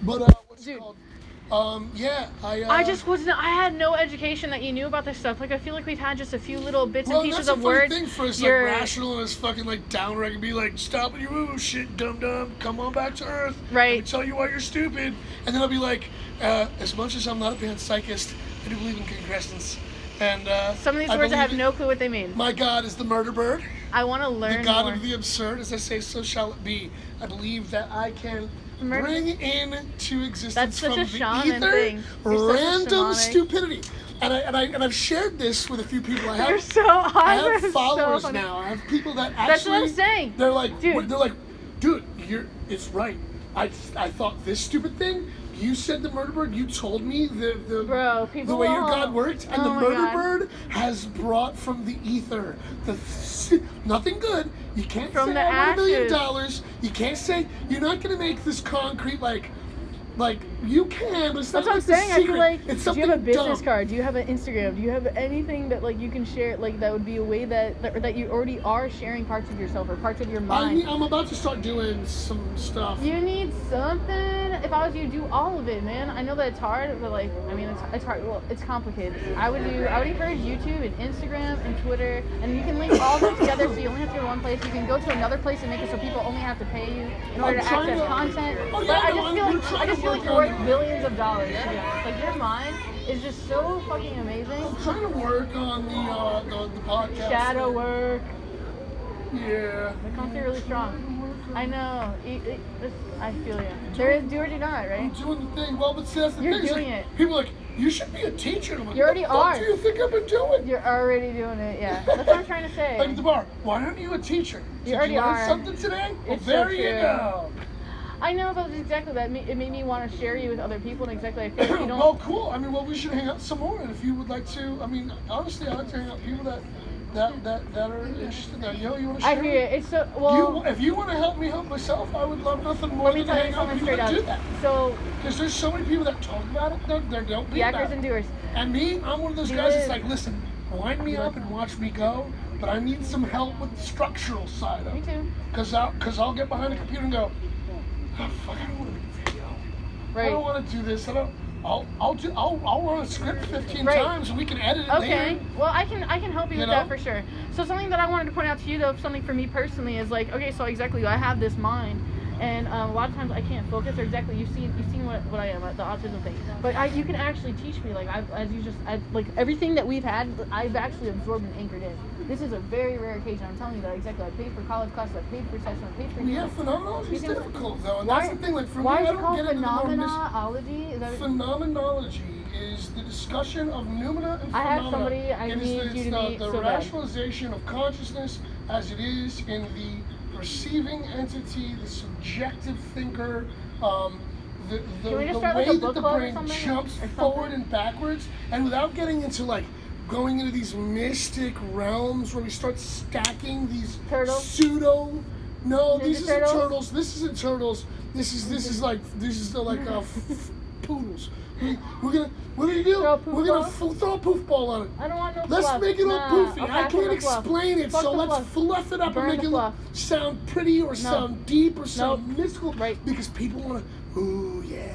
But what's it called? Yeah, I just wasn't. I had no education that you knew about this stuff. Like, I feel like we've had just a few little bits and pieces of words. Well, that's a funny thing for us, like, rational and as fucking, like, downright and be like, stop you, ooh, shit, dum-dum, come on back to Earth. Right. Let me tell you why you're stupid. And then I'll be like, as much as I'm not a panpsychist, I do believe in concrescence. And some of these words I have no clue what they mean. My God is the murder bird. I want to learn the God more. of the absurd, as I say, so shall it be. I believe that I can bring into existence from the ether random stupidity. And I've shared this with a few people. I have followers now. I have people that actually. That's what I'm saying. They're like, dude, it's right. I thought this stupid thing. You said the murder bird. You told me the way your God worked, and the murder bird has brought from the ether nothing good. You can't say I want $1 million. You can't say you're not going to make this concrete like you can, but it's not. That's what I'm saying. I feel like, it's do you have a business card? Do you have an Instagram? Do you have anything that like you can share? Like that would be a way that you already are sharing parts of yourself or parts of your mind. I'm about to start doing some stuff. You need something. If I was you, do all of it, man. I know that it's hard, but like, I mean, it's hard. Well, it's complicated. I would encourage YouTube and Instagram and Twitter, and you can link all of them together, so you only have to go to one place. You can go to another place and make it so people only have to pay you in order to access content. But I just feel like you're worth billions of dollars, to be honest. Like, your mind is just so fucking amazing. I'm trying to work on the podcast. Shadow work. Yeah. It comes through really strong. I know. I feel you. There is do or do not, right? I'm doing the thing. Well, but see, that's the You're thing. doing it. People are like, you should be a teacher. I'm like, you already are. What do you think I've been doing? You're already doing it, yeah. That's what I'm trying to say. Like at the bar, why aren't you a teacher? You already are. Did you learn something today? Well, It's there so you true. go. I know, but exactly that. It made me want to share you with other people, and exactly I feel like you don't. Well, cool. I mean, we should hang out some more, and if you would like to, I mean, honestly, I like to hang out with people that are interested. That you want to share. I hear it. It's so well. If you want to help me help myself, I would love nothing more than to hang out with people that do that. So, because there's so many people that talk about it, they don't be actors and doers. And me, I'm one of those guys that's like, listen, wind me up and watch me go, but I need some help with the structural side of it. Me too. Because I'll get behind the computer and go, oh fuck, I don't want to make a video. Right. I don't want to do this. I'll run a script 15 times and we can edit it later. Okay. Well, I can help you with that for sure. So something that I wanted to point out to you though, something for me personally is like, okay, so exactly, I have this mind. And a lot of times I can't focus, or exactly, you've seen what I am, the autism thing. But you can actually teach me, like like everything that we've had, I've actually absorbed and anchored in. This is a very rare occasion. I'm telling you that exactly. I paid for college classes, I paid for sessions, I paid for. Yeah, phenomenology is difficult though, and that's the thing. Like for me, I don't get into the more phenomenology? Phenomenology is the discussion of noumena and phenomena. I have somebody I need you to meet. The rationalization of consciousness as it is in the perceiving entity, the subjective thinker, the way that the brain jumps forward and backwards, and without getting into like going into these mystic realms where we start stacking these pseudo. No, these isn't turtles. This isn't turtles. This is like poodles. What are you do? We're gonna throw a poof ball on it. I don't want no Let's fluff. make it all poofy. I can't explain it, so let's fluff it up and make it sound pretty or sound deep or sound mystical. Right. Because people want to, ooh, yeah.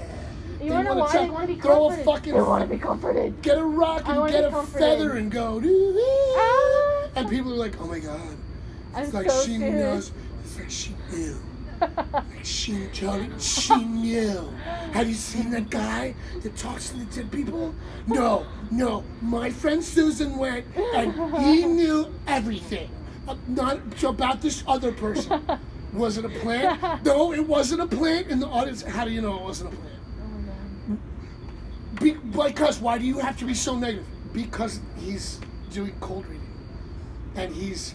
You wanna know why? They want to be throw comforted. a fucking. They want to be comforted. Get a rock and get a feather and go. And people are like, oh my god. It's like she knows. It's like she knew. She knew. Have you seen that guy that talks to the dead people? No. My friend Susan went and he knew everything. Not about this other person. Was it a plant? No, it wasn't a plant. In the audience, how do you know it wasn't a plant? Because why do you have to be so negative? Because he's doing cold reading. And he's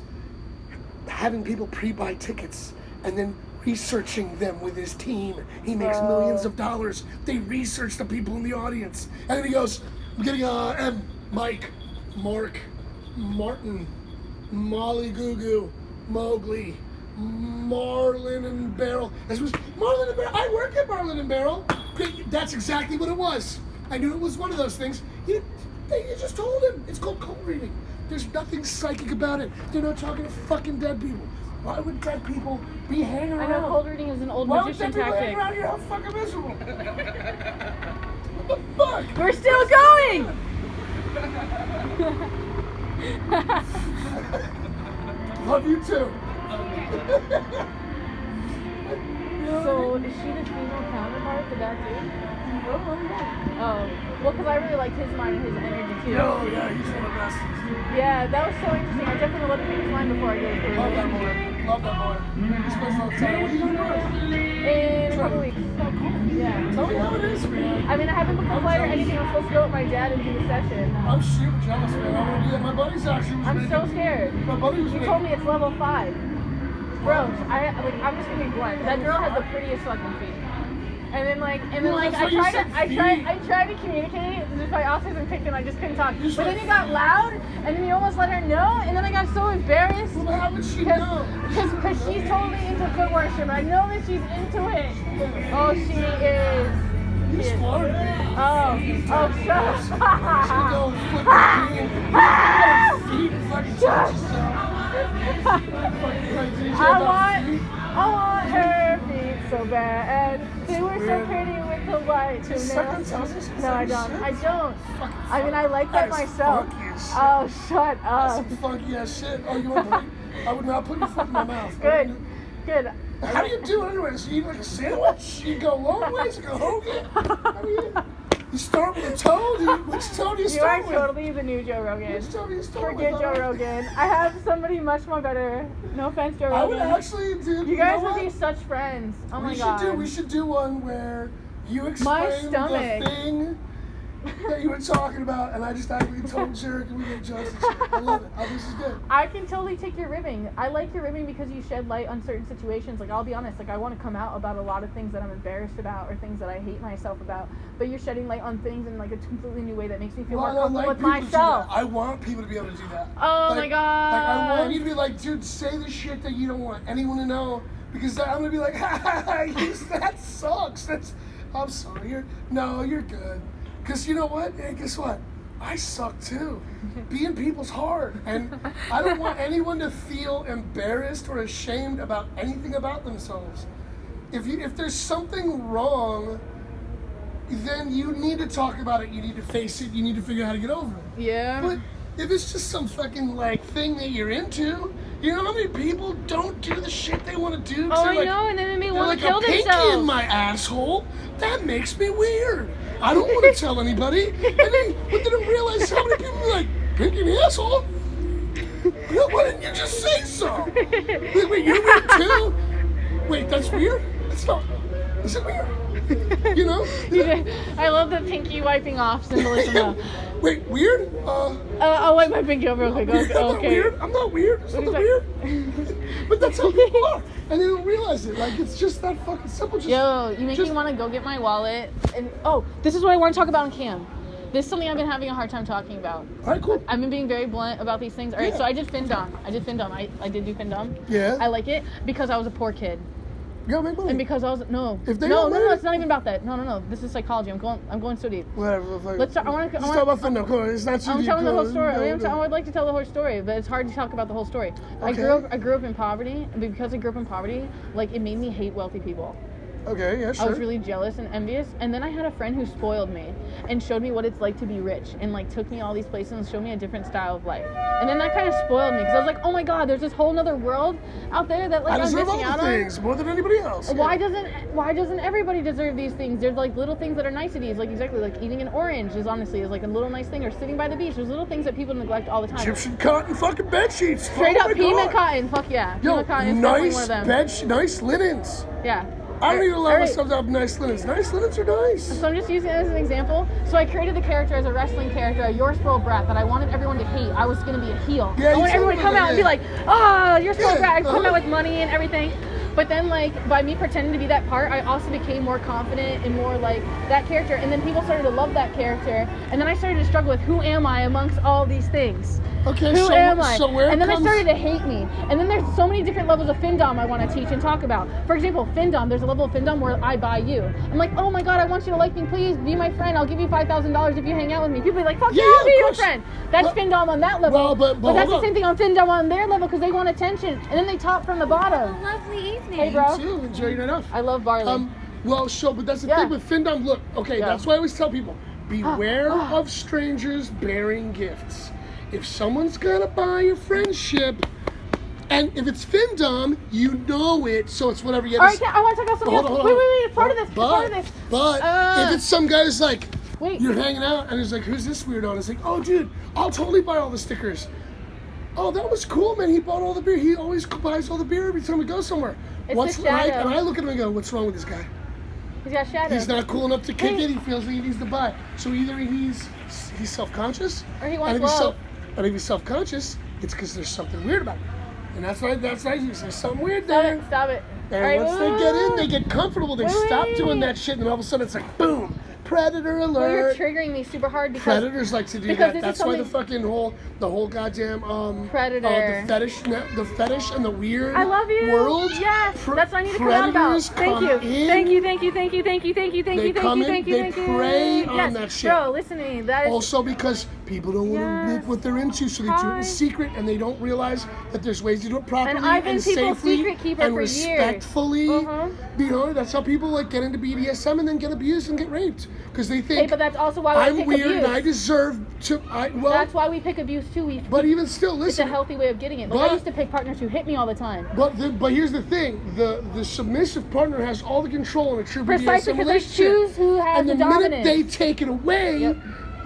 having people pre-buy tickets and then researching them with his team. He makes millions of dollars. They research the people in the audience. And then he goes, I'm getting Mike, Mark, Martin, Molly Goo Goo, Mowgli, Marlin and Barrel. Marlin and Barrel. I work at Marlin and Barrel. That's exactly what it was. I knew it was one of those things. You just told him. It's called cold reading. There's nothing psychic about it. They're not talking to fucking dead people. Why would dead people be hanging around? I know cold reading is an old magician tactic. Why would dead people hang around here? How fucking miserable. Love you too. So, is she the female counterpart to that dude? Oh, well, because I really liked his mind and his energy too. No, yeah, he's one of the best. Yeah, that was so interesting. I definitely want to pick his mind before I go through. Love that boy. Love that boy. He spends a lot of time. What are you doing tomorrow? In a couple weeks. Yeah. Tell me how it is, man. I mean, I haven't booked a flight or anything. I'm supposed to go with my dad and do the session. I'm super jealous, man. I want to do that. My buddy's actually. I'm so scared. My buddy was. You told me it's level 5. Bro, I'm just gonna be blunt. That girl has the prettiest fucking feet. And then I tried to communicate just by autism picked and I just couldn't talk. But then you got loud and then you almost let her know and then I got so embarrassed. Well, how would she know? Because she's totally into foot worship and I know that she's into it. Oh, she is. You slaughtered me. Oh, shut up. She goes flipping feet and fucking touch yourself. I want her feet so bad. They were so pretty with the white toenails. No, I don't. I mean, I like that myself. Oh, shut up. That's some funky ass shit. Oh, you want to put? I would not put your foot in my mouth. Good. How do you do it anyways? You eat like a sandwich? You go long ways, you go Hogan? How do you start with a toe? Which toe do you start with? You are totally the new Joe Rogan. Which toe do you start with? Forget Joe Rogan. I have somebody much more better. No offense, Joe Rogan. I would actually do. You guys would be such friends. Oh my god. We should do one where you explain the thing that you were talking about, and I just actually told Jared and we get justice. I love it. This is good. I can totally take your ribbing. I like your ribbing because you shed light on certain situations. Like, I'll be honest, like, I want to come out about a lot of things that I'm embarrassed about or things that I hate myself about. But you're shedding light on things in, like, a completely new way that makes me feel more comfortable with myself. I want people to be able to do that. Oh, my God. Like, I want you to be like, dude, say the shit that you don't want anyone to know. Because I'm going to be like, that sucks. I'm sorry. You're good. Because you know what? Hey, guess what? I suck too. Being people's hard. And I don't want anyone to feel embarrassed or ashamed about anything about themselves. If there's something wrong, then you need to talk about it. You need to face it. You need to figure out how to get over it. Yeah. But if it's just some fucking thing that you're into, you know how many people don't do the shit they want to do? Oh, I know, and then they want to kill themselves. Like a pinky in my asshole. That makes me weird. I don't want to tell anybody. But then I realize how many people are like, pinky in the asshole? Well, why didn't you just say so? Wait, you're weird too? Wait, that's weird? That's not. Is it weird? You know? I love the pinky wiping off symbolism. Wait, weird? I'll wipe my pinky off real quick. Okay. I'm not weird. It's not weird. But that's how people are. And they don't realize it. Like, it's just that fucking simple. Yo, you make me want to go get my wallet. And this is what I want to talk about on cam. This is something I've been having a hard time talking about. All right, cool. I've been being very blunt about these things. All right, so I did FinDom. I did do FinDom. Yeah. I like it because I was a poor kid. You gotta make money. And because I was no, if they no, it's not even about that. No. This is psychology. I'm going so deep. Whatever. Let's talk. I want to talk about FinDom. Come on, it's not too deep. I'm telling the whole story. I would like to tell the whole story, but it's hard to talk about the whole story. Okay. I grew up in poverty, and because I grew up in poverty, like, it made me hate wealthy people. Okay, yeah, sure. I was really jealous and envious, and then I had a friend who spoiled me and showed me what it's like to be rich, and like took me all these places and showed me a different style of life. And then that kind of spoiled me because I was like, oh my god, there's this whole other world out there that like I'm missing out on. Things more than anybody else. Why doesn't everybody deserve these things? There's like little things that are niceties, like exactly like eating an orange is like a little nice thing, or sitting by the beach. There's little things that people neglect all the time. Egyptian cotton fucking bed sheets. Straight up Pima cotton. Fuck yeah. Pima cotton is definitely one of them. Nice linens. Yeah. I don't even allow myself to have nice linens. Nice linens are nice. So I'm just using it as an example. So I created the character as a wrestling character, a Your Spoiled Brat, that I wanted everyone to hate. I was going to be a heel. Yeah, I wanted everyone to come out and be like, oh, You're Spoiled Brat. I come out with money and everything. But then, like, by me pretending to be that part, I also became more confident and more like that character. And then people started to love that character. And then I started to struggle with who am I amongst all these things? Okay, who am I? And then I started to hate me. And then there's so many different levels of FinDom I want to teach and talk about. For example, FinDom, there's a level of FinDom where I buy you. I'm like, oh my god, I want you to like me, please be my friend. I'll give you $5,000 if you hang out with me. People be like, fuck yeah, I'll be your friend. That's FinDom on that level. But that's the same thing on FinDom on their level because they want attention. And then they top from the bottom. Have a lovely evening. Hey, bro. You too. Enjoy your night off. I love barley. But that's the thing with FinDom. Look, that's why I always tell people, beware of strangers bearing gifts. If someone's gonna buy your friendship And if it's femdom, you know it, so it's whatever you All have right, I want to talk about something else. Hold on. Wait, it's part of this. But if it's some guy who's like, Wait. you're hanging out, and he's like, who's this weirdo? And it's like, oh, dude, I'll totally buy all the stickers. Oh, that was cool, man. He bought all the beer. He always buys all the beer every time we go somewhere. It's What's the shadow. right? And I look at him and go, what's wrong with this guy? He's got shadow. He's not cool enough to kick it. He feels like he needs to buy. So either he's self-conscious, Or he wants and if he's love. and if he's self-conscious, it's because there's something weird about it. And that's why there's something weird there. Stop it. And All right, once they get in, they get comfortable. They stop doing that shit, and all of a sudden it's like, boom, predator Well, alert. you're triggering me super hard because Predators like to do because that. this is That's why the something- fucking the whole goddamn Predator. the fetish and the weird I love you. world. Yes, that's what I need to come out about. Predators Thank come you. in. Thank you. Thank you. Thank you. Thank you. Thank you. Thank They you. Thank come you. in, Thank you. they Thank you. prey on Yes. that shit. Bro, listen to me. That is Also because people don't want to admit Yes. what they're into, so they do it Hi. in secret, and they don't realize that there's ways to do it properly And I've been people's safely secret keeper and for years. respectfully. Uh-huh. You know, that's how people like get into BDSM and then get abused and get raped because they Hey, think but that's also why we I'm pick weird abuse. and I deserve to. That's why we pick abuse too. But even still, It's a listen. healthy way of getting it. Like I But- used to pick partners who hit me all the time. But here's the thing: the submissive partner has all the control in a true Precisely BDSM because they relationship. choose who has And the the minute dominance. they take it away, Yep.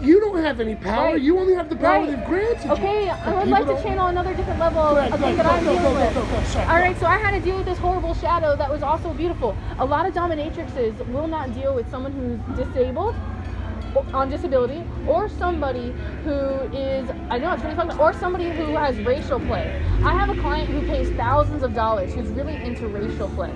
you don't have any power. Right. You only have the power Right. they've granted Okay, you. I would like to channel another different level Go ahead, of go thing ahead, that I'm go, dealing go, with. go, sorry. All right, so I had to deal with this horrible shadow that was also beautiful. A lot of dominatrixes will not deal with someone who's disabled, on disability, or somebody who is, I know it's really fucked up, or somebody who has racial play. I have a client who pays thousands of dollars who's really into racial play.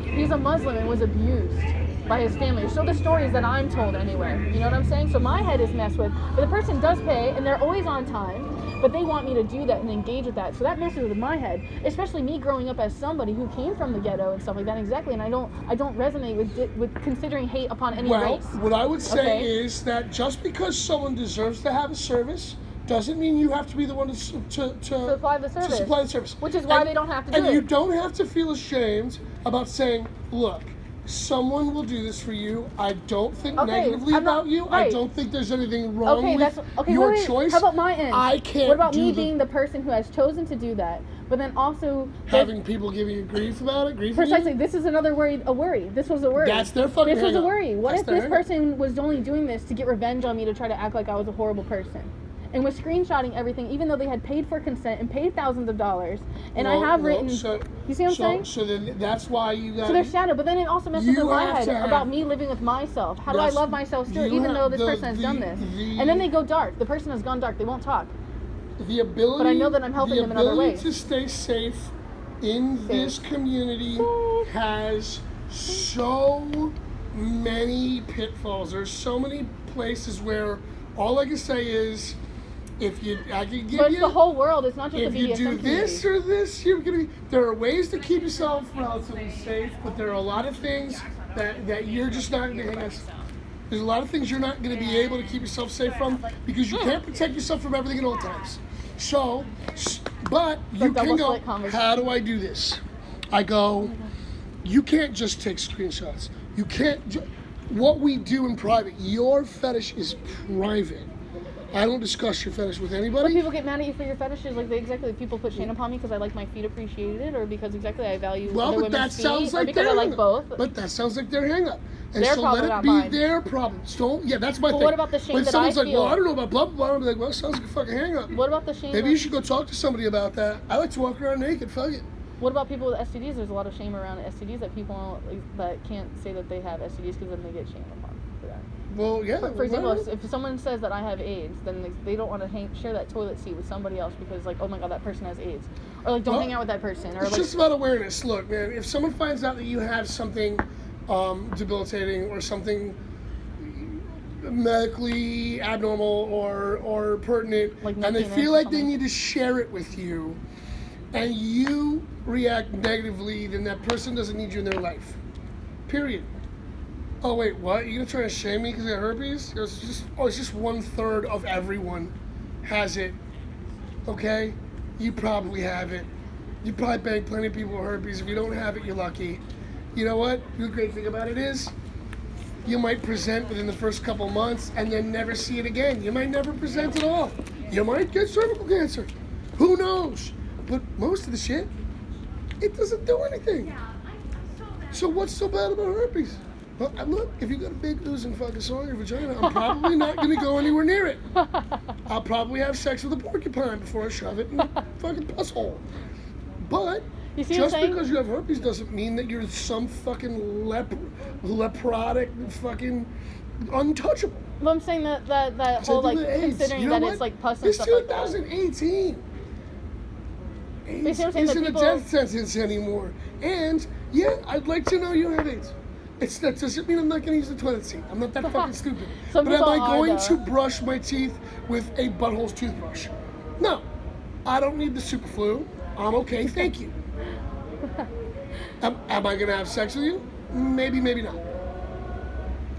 He's a Muslim and was abused by his family. So the stories that I'm told anyway. You know what I'm saying? So my head is messed with. But the person does pay and they're always on time. But they want me to do that and engage with that. So that messes with my head. Especially me growing up as somebody who came from the ghetto and stuff like that. Exactly. And I don't resonate with considering hate upon any race. What I would say Okay. is that just because someone deserves to have a service doesn't mean you have to be the one to Supply the service. To supply the service. Which is why they don't have to do And it. you don't have to feel ashamed about saying, look, someone will do this for you. I don't think Okay, negatively I'm not- about you. I right. don't think there's anything wrong Okay, with your wait. choice. How about my end? I can't What about do me the- being the person who has chosen to do that, but then also Having people giving you grief about it, grief precisely, this is another worry. A worry. This was a worry. That's their fucking This was a hang-up. worry. What That's if their this hang-up. person was only doing this to get revenge on me to try to act like I was a horrible person? And was screenshotting everything, even though they had paid for consent and paid thousands of dollars. And I have written. You see what I'm saying? So then that's why you got. So there's shadow, but then it also messes You with my have head to have- about me living with myself. How do I Yes, love myself still, you even have though this the- person has done this? the- And then they go dark. The person has gone dark. They won't talk. The ability, But I know that I'm helping them in other ability ways. to stay safe in this community has so many pitfalls. There's so many places where all I can say is, I can give But you. it's the whole world. It's not just If the you BDSM do this community. or this, you're gonna be. There are ways to keep yourself relatively safe, but there are a lot of things that you're just not gonna. There's a lot of things you're not gonna be able to keep yourself safe from because you can't protect yourself from everything at all times. So, but you double can go. split conversation. How do I do this? I go. You can't just take screenshots. You can't. What we do in private. Your fetish is private. I don't discuss your fetish with But anybody. people get mad at you for your fetishes, like people put shame upon me because I like my feet appreciated, or because I value Well, other but women's that feet, sounds or like because their I like hang-up. both. But that sounds like their hang up. And Their so problem, let not it be mine. their problems. Don't, yeah, that's my But thing. what about the shame when that someone's I like, well, feel? I don't know about blah, blah, blah, I'm like, well, sounds like a fucking hang up. What about the shame? Maybe of- you should go talk to somebody about that. I like to walk around naked, fuck it. What about people with STDs? There's a lot of shame around STDs that people that can't say that they have STDs because then they get shamed upon for that. Well, yeah. For example, well, if someone says that I have AIDS, then they don't want to share that toilet seat with somebody else because, like, oh my god, that person has AIDS. Or, like, don't Well, hang out with that person. Or, it's like, just about awareness. Look, man, if someone finds out that you have something debilitating or something medically abnormal or pertinent, Like and they nukiness feel or like they something. need to share it with you, and you react negatively, then that person doesn't need you in their life. Period. Oh wait, what? You gonna try to shame me because I have herpes? It's just 1/3 of everyone has it. Okay, you probably have it. You probably bang plenty of people with herpes. If you don't have it, you're lucky. You know what? The great thing about it is, you might present within the first couple months and then never see it again. You might never present at all. You might get cervical cancer. Who knows? But most of the shit, it doesn't do anything. So what's so bad about herpes? Well, look, if you got a big oozing fucking sore in your vagina, I'm probably not going to go anywhere near it. I'll probably have sex with a porcupine before I shove it in the fucking puss hole. But just because you have herpes doesn't mean that you're some fucking leprotic fucking untouchable. Well, I'm saying that whole, like, considering that it's, like, pus and stuff like that. It's 2018. AIDS isn't a death sentence anymore. And, yeah, I'd like to know you have AIDS. That doesn't mean I'm not going to use the toilet seat. I'm not that fucking stupid. But am I going to brush my teeth with a butthole toothbrush? No. I don't need the super flu. I'm okay, thank you. Am I going to have sex with you? Maybe, maybe not.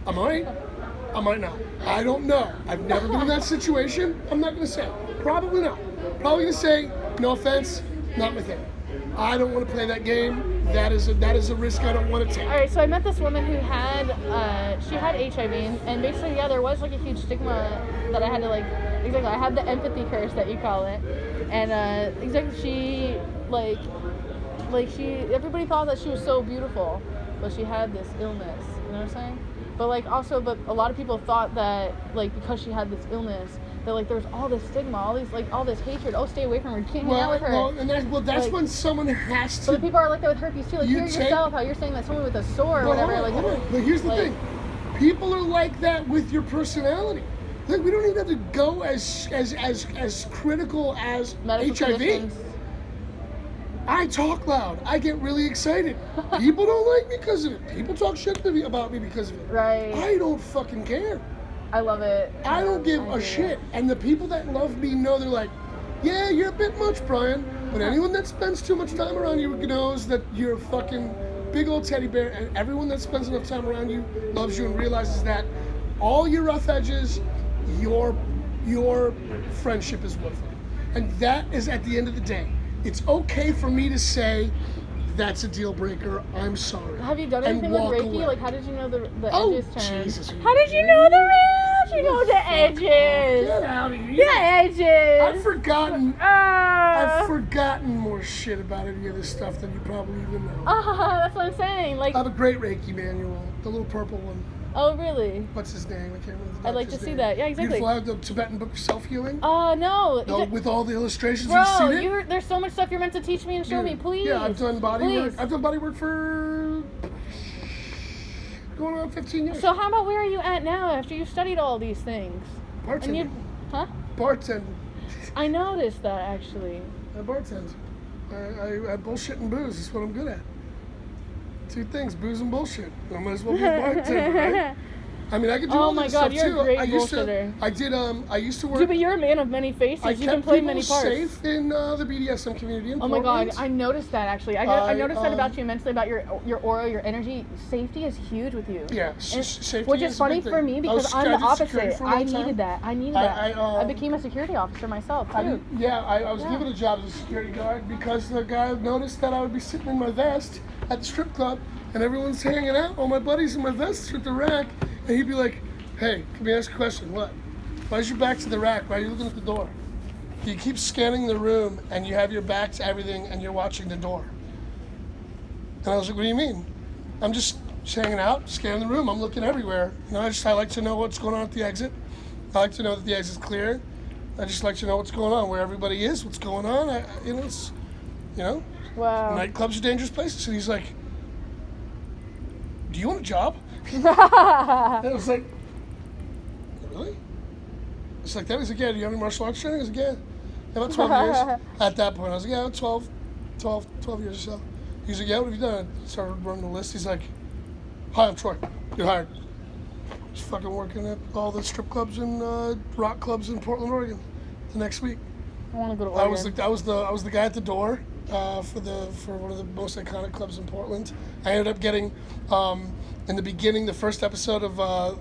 I might. I might not. I don't know. I've never been in that situation. I'm not going to say. Probably not. Probably going to say, no offense, not my thing. I don't want to play that game. That is a risk I don't want to take. All right, so I met this woman who had she had HIV, and basically, yeah, there was like a huge stigma that I had to I had the empathy curse that you call it, and she everybody thought that she was so beautiful, but she had this illness. You know what I'm saying? But a lot of people thought that because she had this illness, that there was all this stigma, all this hatred. Oh, stay away from her. You can't hang out with her. That's when someone has to. But the people are like that with herpes too. Hear yourself how you're saying that someone with a sore or whatever. Hold on. But here's the thing: people are like that with your personality. We don't even have to go as critical as medical HIV. Conditions. I talk loud. I get really excited. People don't like me because of it. People talk shit about me because of it. Right. I don't fucking care. I love it. I don't give a shit. And the people that love me know they're like, yeah, you're a bit much, Brian. But anyone that spends too much time around you knows that you're a fucking big old teddy bear. And everyone that spends enough time around you loves you and realizes that all your rough edges, your friendship is worth it. And that is at the end of the day. It's okay for me to say, that's a deal breaker. I'm sorry. Have you done anything with Reiki? Away. How did you know the edges turn? Jesus. How did you know the edges? You know the edges. Get out of here. The edges. I've forgotten more shit about any of this stuff than you probably even know. That's what I'm saying. I have a great Reiki manual, the little purple one. Oh, really? What's his name? I can't remember. I'd like to see that. Yeah, exactly. Beautiful. I have the Tibetan book of self-healing. No. With all the illustrations. Bro, you've seen it? There's so much stuff you're meant to teach me and show me. Please. Yeah, I've done body work. I've done body work for going on 15 years. So how about where are you at now after you've studied all these things? Bartending. Bartending. I noticed that, actually. I bartend. I bullshit and booze. That's what I'm good at. Two things, booze and bullshit. I might as well be a bartender, right? I mean, I could do all that stuff too. Oh my God, you're a great bullshitter. I used to work. Dude, but you're a man of many faces. You can play many parts. I kept people safe in the BDSM community in Oh Portland. my God, I noticed that actually. I noticed that about you immensely, about your aura, your energy. Safety is huge with you. Yeah, safety. Which is funny for me because I'm the opposite. I needed that. I became a security officer myself too. I was given a job as a security guard because the guy noticed that I would be sitting in my vest at the strip club and everyone's hanging out. All my buddies in my vests at the rack, and he'd be like, "Hey, can we ask a question? What? Why is your back to the rack? Why are you looking at the door? You keep scanning the room and you have your back to everything and you're watching the door." And I was like, "What do you mean?" "I'm just hanging out, scanning the room. I'm looking everywhere. I like to know what's going on at the exit. I like to know that the exit's clear. I just like to know what's going on, where everybody is, what's going on. Wow. Nightclubs are dangerous places." And he's like, "Do you want a job?" And I was like, "Really?" It's like that. He's like, "Yeah, do you have any martial arts training?" I was like, "Yeah." About 12 years. At that point, I was like, "Yeah, 12 years or so." He's like, "Yeah, what have you done?" I started running the list. He's like, "Hi, I'm Troy. You're hired." I was fucking working at all the strip clubs and rock clubs in Portland, Oregon the next week. I want to go to Oregon. I was the guy at the door for one of the most iconic clubs in Portland. I ended up getting in the beginning the first episode of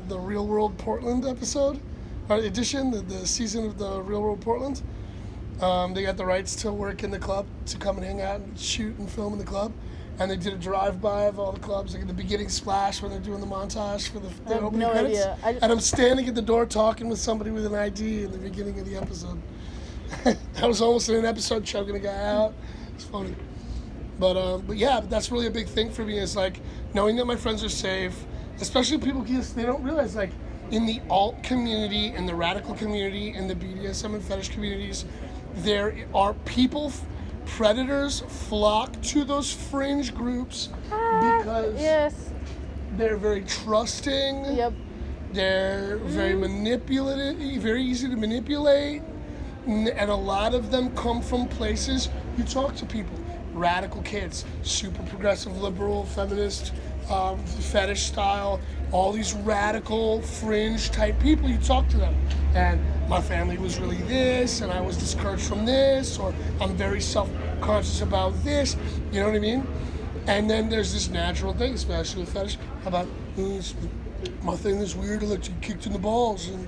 the Real World Portland edition, the season of the Real World Portland. They got the rights to work in the club, to come and hang out and shoot and film in the club. And they did a drive-by of all the clubs, like at the beginning splash where they're doing the montage for the opening credits. Idea. And I'm standing at the door talking with somebody with an ID in the beginning of the episode. I was almost in an episode choking a guy out. It's funny. But yeah, that's really a big thing for me is like knowing that my friends are safe, especially people because they don't realize like in the alt community and the radical community and the BDSM and fetish communities, there are people, predators flock to those fringe groups because they're very trusting. Yep. They're very manipulative, very easy to manipulate. And a lot of them come from places you talk to people. Radical kids, super progressive, liberal, feminist, fetish style, all these radical, fringe type people, you talk to them. And my family was really this, and I was discouraged from this, or I'm very self-conscious about this, you know what I mean? And then there's this natural thing, especially with fetish, about my thing is weird, I like to get kicked in the balls, and,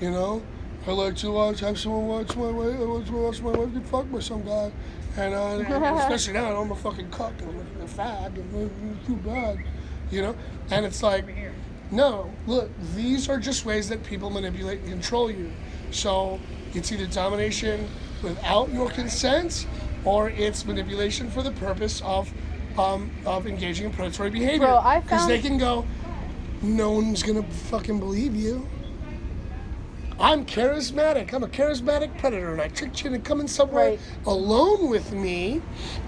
you know, I like to have someone watch my wife, I like to watch my wife get fucked by some guy. And especially now, I'm a fucking cuck and I'm a fag and it's too bad, you know? And it's like, no, look, these are just ways that people manipulate and control you. So it's either domination without your consent or it's manipulation for the purpose of engaging in predatory behavior. Because they can go, no one's gonna fucking believe you. I'm charismatic. I'm a charismatic predator, and I tricked you into coming somewhere alone with me,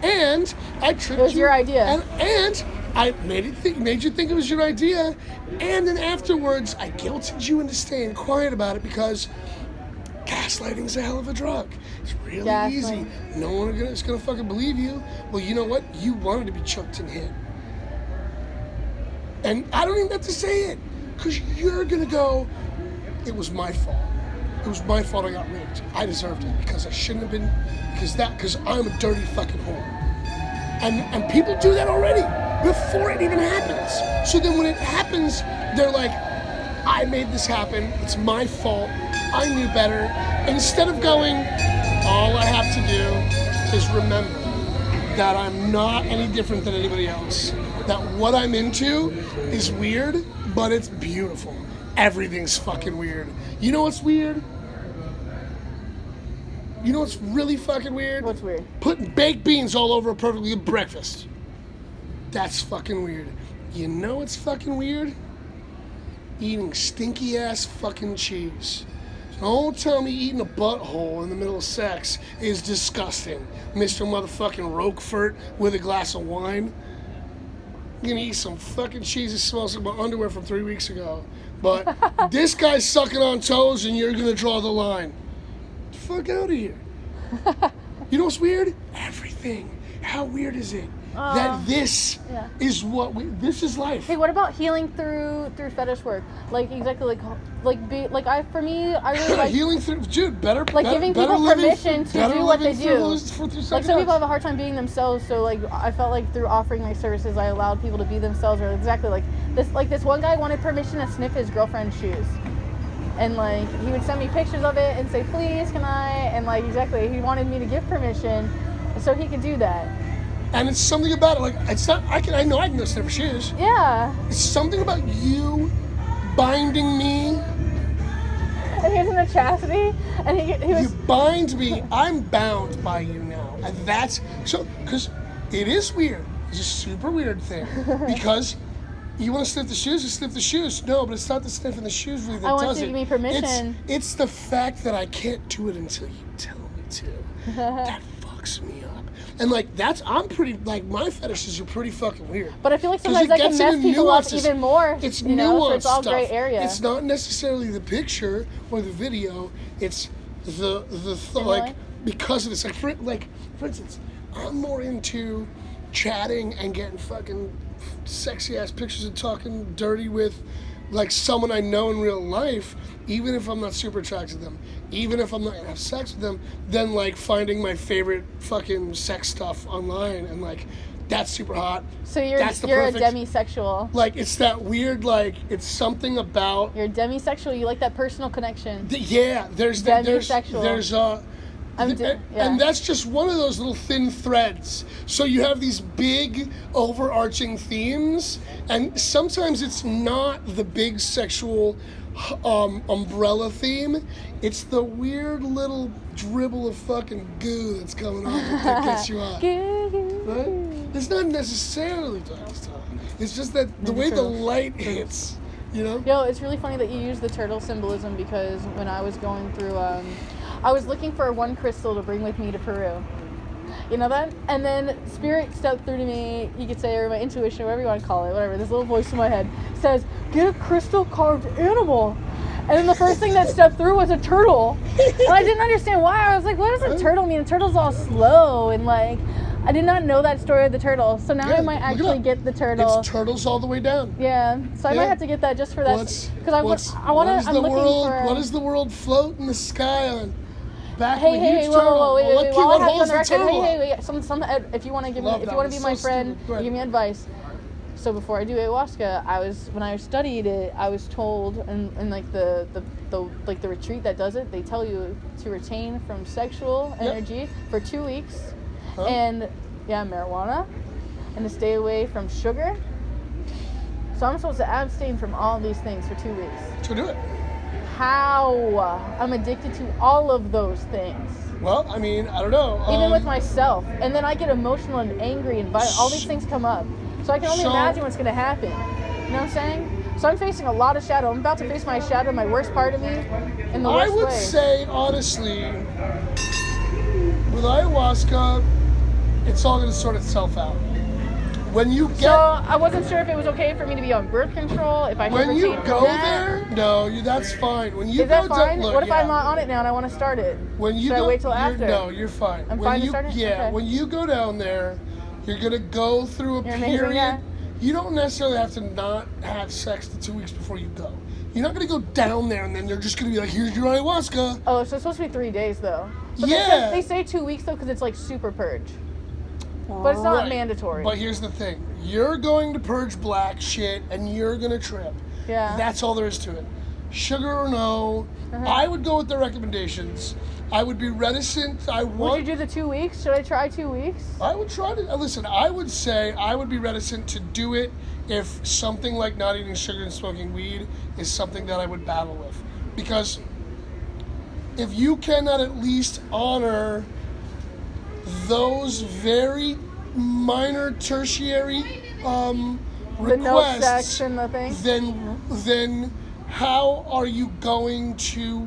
and I tricked you. It was your idea. And I made you think it was your idea, and then afterwards I guilted you into staying quiet about it because gaslighting is a hell of a drug. It's really easy. No one is gonna fucking believe you. Well, you know what? You wanted to be choked and hit, and I don't even have to say it because you're gonna go. It was my fault. It was my fault I got raped. I deserved it because I shouldn't have been, because I'm a dirty fucking whore. And people do that already before it even happens. So then when it happens, they're like, I made this happen. It's my fault. I knew better. Instead of going, all I have to do is remember that I'm not any different than anybody else. That what I'm into is weird, but it's beautiful. Everything's fucking weird. You know what's weird? You know what's really fucking weird? What's weird? Putting baked beans all over a perfectly good breakfast. That's fucking weird. You know what's fucking weird? Eating stinky ass fucking cheese. Don't tell me eating a butthole in the middle of sex is disgusting. Mr. Motherfucking Roquefort with a glass of wine. You're gonna eat some fucking cheese that smells like my underwear from 3 weeks ago. But this guy's sucking on toes and you're gonna draw the line. Get the fuck out of here. You know what's weird? Everything. How weird is it? That this is this is life. Hey, what about healing through fetish work? Like exactly for me, I really like healing through, dude. Better giving people permission to do what they do. Like some people have a hard time being themselves, so like I felt like through offering my services, I allowed people to be themselves. Or exactly like this one guy wanted permission to sniff his girlfriend's shoes, and like he would send me pictures of it and say, please, can I? And like exactly, he wanted me to give permission so he could do that. And it's something about it, like it's not. I know I can go sniff for shoes. Yeah. It's something about you binding me. And he was in the chastity, and he was. You bind me. I'm bound by you now, and that's so. Because it is weird. It's a super weird thing. Because you want to sniff the shoes, you sniff the shoes. No, but it's not the sniffing the shoes really that does it. I want you to give me permission. It's the fact that I can't do it until you tell me to. That fucks me up. And like I'm pretty like my fetishes are pretty fucking weird. But I feel like sometimes that can mess people up even more. It's you know, nuanced so it's all stuff. gray area. It's not necessarily the picture or the video. It's the like because of this. Like for instance, I'm more into chatting and getting fucking sexy ass pictures and talking dirty with like someone I know in real life, even if I'm not super attracted to them, even if I'm not gonna have sex with them, then like finding my favorite fucking sex stuff online and like that's super hot. So you're a demisexual. Like it's that weird like it's something about you're demisexual. You like that personal connection. There's demisexual. And that's just one of those little thin threads. So you have these big overarching themes, and sometimes it's not the big sexual umbrella theme. It's the weird little dribble of fucking goo that's coming off that gets you off. Right? It's not necessarily doggy style. It's just that the way the light hits, you know? Yo, it's really funny that you use the turtle symbolism, because when I was going through, I was looking for one crystal to bring with me to Peru. You know that? And then Spirit stepped through to me, you could say, or my intuition, or whatever you want to call it, whatever. This little voice in my head says, get a crystal carved animal. And then the first thing that stepped through was a turtle. And I didn't understand why. I was like, what does a turtle mean? A turtle's all slow, and like, I did not know that story of the turtle. So now I might actually get the turtle. It's turtles all the way down. Yeah. So I might have to get that just for that. Because I want to. I'm looking for. What does the world float in the sky on? Back hey, hey, whoa, wait, what I have you on holds the record. turtle? Hey, if you want to give me, if you want to be my friend, give me advice. So before I do ayahuasca, when I studied it, I was told, and like the retreat that does it, they tell you to retain from sexual energy for 2 weeks, and marijuana, and to stay away from sugar. So I'm supposed to abstain from all these things for 2 weeks. To do it. How? I'm addicted to all of those things. Well, I mean, I don't know. Even with myself. And then I get emotional and angry and violent. All these things come up. So I can only imagine what's going to happen. You know what I'm saying? So I'm facing a lot of shadow. I'm about to face my shadow, my worst part of me, in the worst way. I would say, honestly, with ayahuasca, it's all going to sort itself out. When you get... So I wasn't sure if it was okay for me to be on birth control, if I should When you retain go from that. there, no, that's fine. When you Is that fine? Look, what if I'm not on it now and I want to start it? When you should go, I wait till after? No, you're fine. I'm fine to start it? Yeah, Okay. when you go down there, you're going to go through a period. Amazing, yeah. You don't necessarily have to not have sex the 2 weeks before you go. You're not going to go down there and then they're just going to be like, here's your ayahuasca. Oh, so it's supposed to be 3 days though. But yeah. They say 2 weeks though because it's like super purge. But it's not mandatory. But here's the thing. You're going to purge black shit and you're going to trip. Yeah. That's all there is to it. Sugar or no, I would go with the recommendations. I would be reticent. Would you do the 2 weeks? Should I try 2 weeks? I would try to. Listen, I would say I would be reticent to do it if something like not eating sugar and smoking weed is something that I would battle with. Because if you cannot at least honor those very minor tertiary requests, the no sex and the thing, then how are you going to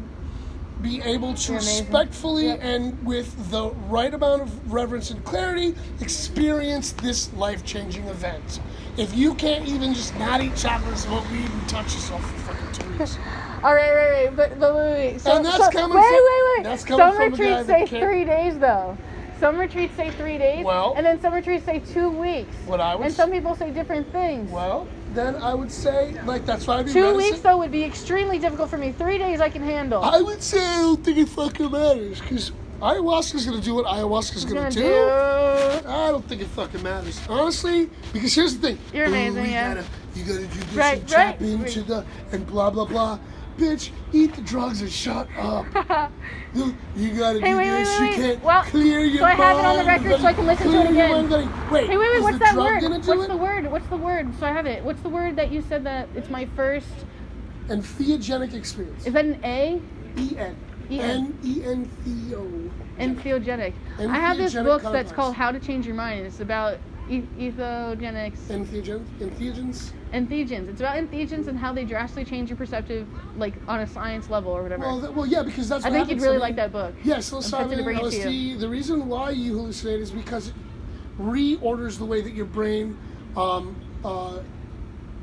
be able to respectfully and with the right amount of reverence and clarity experience this life-changing event? If you can't even just not eat chocolate and smoke weed and touch yourself for fucking 2 weeks. All right, but wait. So, and that's coming from That's coming some from retreats say 3 days though. Some retreats say 3 days, and then some retreats say 2 weeks. And some people say different things. Well, then I would say, like, that's why I'd be 2 weeks, though, would be extremely difficult for me. 3 days I can handle. I would say I don't think it fucking matters, because ayahuasca's going to do what ayahuasca's going to do. I don't think it fucking matters. Honestly, because here's the thing. You're amazing, you gotta do this and tap into the, and blah, blah, blah. Bitch, eat the drugs and shut up. You gotta do this. You can't clear your mind. So I have it on the record so I can listen to it again. Wait, what's that word? What's the word? So I have it. What's the word that you said that it's my first? Entheogenic experience. Is that an A? E-N. N-E-N-T-O. Entheogenic. I have this book that's called How to Change Your Mind. It's about entheogenics. Entheogens? Entheogens. It's about entheogens and how they drastically change your perceptive, like on a science level or whatever. Well, yeah, because that's what I think you'd really like that book. Yes, psilocybin and LSD. The reason why you hallucinate is because it reorders the way that your brain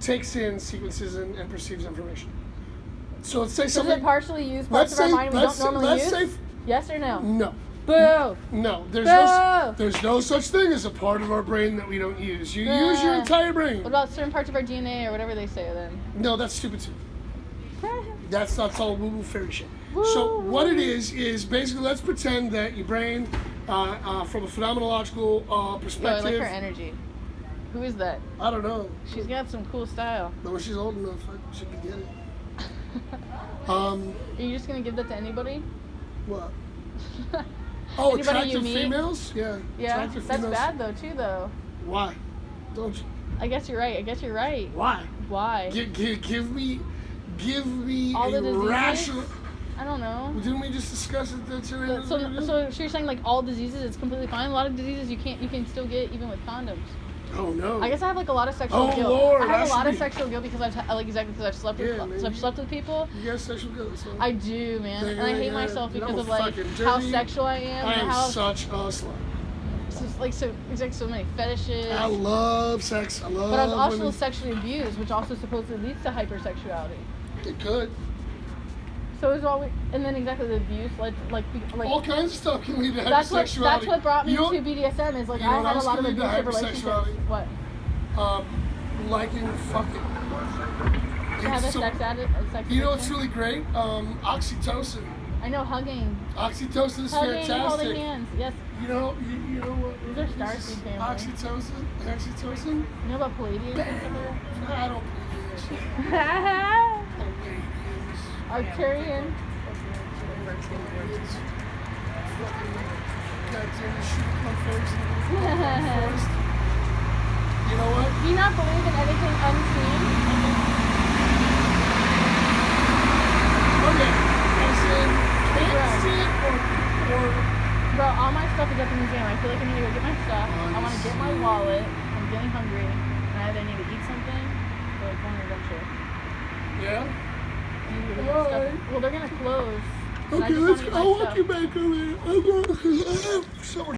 takes in sequences and perceives information. So let's say something. Does it partially use parts of our mind we don't normally use? Yes or no? No. Boo! No, there's no such thing as a part of our brain that we don't use. You use your entire brain. What about certain parts of our DNA or whatever they say then? No, that's stupid too. That's all woo-woo fairy shit. So what it is basically, let's pretend that your brain, from a phenomenological perspective. I like her energy. Who is that? I don't know. She's got some cool style. No, when she's old enough, she can get it. Are you just gonna give that to anybody? What? Oh, Anybody attractive you meet? females? Yeah. Yeah, Attractive that's females. bad though too though. Why? Don't you? I guess you're right. Why? Why? Give me All the a diseases? rational. I don't know. Didn't we just discuss it? That you're So you're saying like all diseases it's completely fine? A lot of diseases you can still get even with condoms. Oh no. I guess I have like a lot of sexual Oh, guilt. Lord, I have that a lot should of be- sexual guilt because I've slept with Yeah, man, so I've slept with people. You got sexual guilt, so. I do, man, and I hate myself I'm because a of like fucking how dirty- sexual I am I and am how such a slut. so many fetishes. I love sex. I love But I was also women. sexually abused, which also supposedly leads to hypersexuality. It could. So it was always, and then exactly the abuse led to, like All kinds of stuff can lead to that's hypersexuality. what brought me You know- to BDSM is like you know I what had a else lot can of lead to abusive relationships. hypersexuality? What? Liking fucking. To have a So- sex You know what's addiction? really great? Oxytocin. I know hugging, Oxytocin is hugging, holding fantastic. hands. Yes. You know what? These are Starseed family. Oxytocin. You know about Palladium? I don't believe this shit. Arcturian. Goddamn shit come first. You know what? Do you not believe in anything unseen? Okay. As in, can't see it or Bro, all my stuff is at the museum. I feel like I need to go get my stuff. I want to get my wallet. I'm getting hungry. And I either need to eat something or go on an adventure. yeah. I need to go get my Alright. stuff. Well, they're going to close. And I Okay, just let's wanna go. get my I'll walk stuff. you back over there. I'm so